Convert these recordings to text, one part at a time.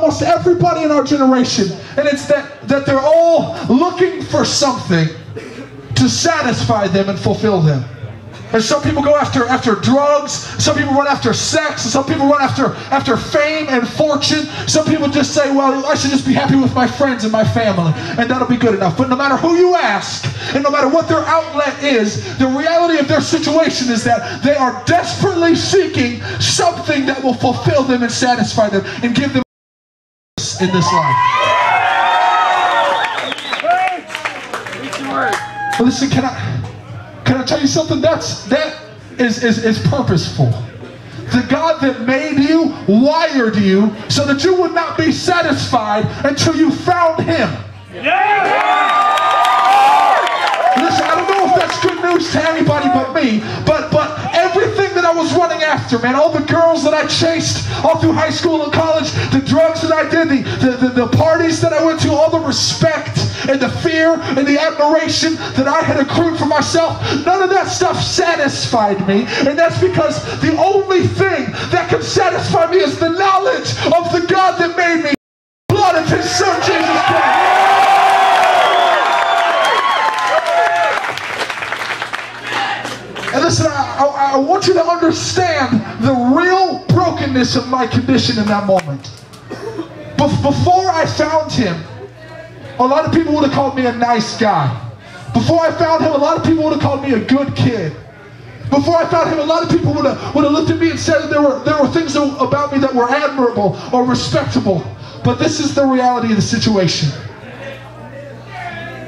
almost everybody in our generation. And it's that they're all looking for something to satisfy them and fulfill them. And some people go after drugs, some people run after sex, some people run after fame and fortune. Some people just say, well, I should just be happy with my friends and my family, and that'll be good enough. But no matter who you ask, and no matter what their outlet is, the reality of their situation is that they are desperately seeking something that will fulfill them and satisfy them and give them in this life. But listen, can I tell you something? That is purposeful. The God that made you wired you so that you would not be satisfied until you found Him. Listen, I don't know if that's good news to anybody but me, but everything that I was running after, man, all the girls that I chased all through high school and college, the drugs that I did, the parties that I went to, all the respect and the fear and the admiration that I had accrued for myself, none of that stuff satisfied me. And that's because the only thing that can satisfy me is the knowledge of the God that made me, the blood of His Son, Jesus Christ. And listen, I want you to understand the real brokenness of my condition in that moment. Before I found Him, a lot of people would have called me a nice guy. Before I found Him, a lot of people would have called me a good kid. Before I found Him, a lot of people would have looked at me and said that there were things about me that were admirable or respectable. But this is the reality of the situation.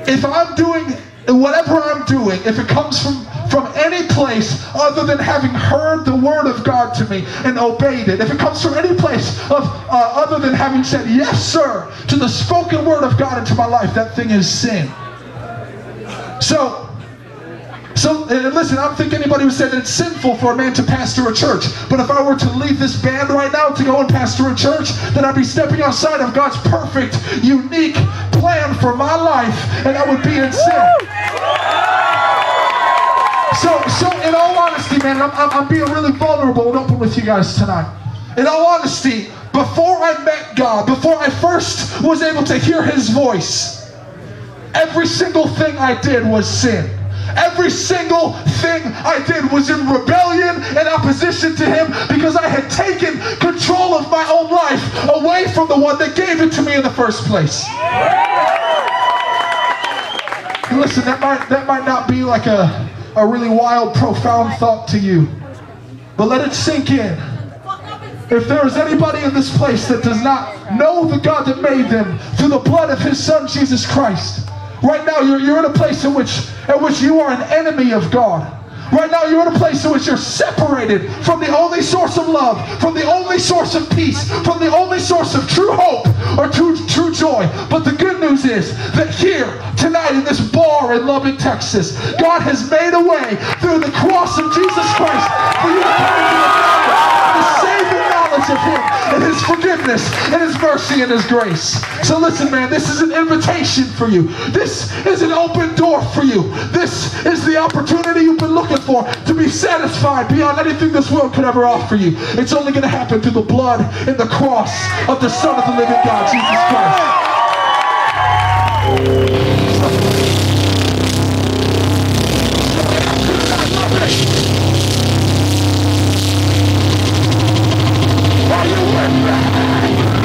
If I'm doing whatever I'm doing, if it comes from any place other than having heard the Word of God to me and obeyed it, if it comes from any place other than having said yes sir to the spoken Word of God into my life, that thing is sin. So and listen, I don't think anybody would say that it's sinful for a man to pastor a church. But if I were to leave this band right now to go and pastor a church, then I'd be stepping outside of God's perfect, unique plan for my life, and I would be in sin. So in all honesty, man, I'm being really vulnerable and open with you guys tonight. In all honesty, before I met God, before I first was able to hear His voice, every single thing I did was sin. Every single thing I did was in rebellion and opposition to Him, because I had taken control of my own life away from the one that gave it to me in the first place. And listen, that might not be like a really wild, profound thought to you, but let it sink in. If there is anybody in this place that does not know the God that made them through the blood of His Son, Jesus Christ, right now you're in a place in which you are an enemy of God. Right now you're in a place in which you're separated from the only source of love, from the only source of peace, from the only source of true hope or true joy. But the good news is that here tonight in this bar in Lubbock, Texas, God has made a way through the cross of Jesus Christ for you to come into the saving knowledge of Him and His forgiveness and His mercy and His grace. So listen, man, this is an invitation for you. This is an open door for you. This is the opportunity you've been looking for to be satisfied beyond anything this world could ever offer you. It's only going to happen through the blood and the cross of the Son of the living God, Jesus Christ. Are you with me?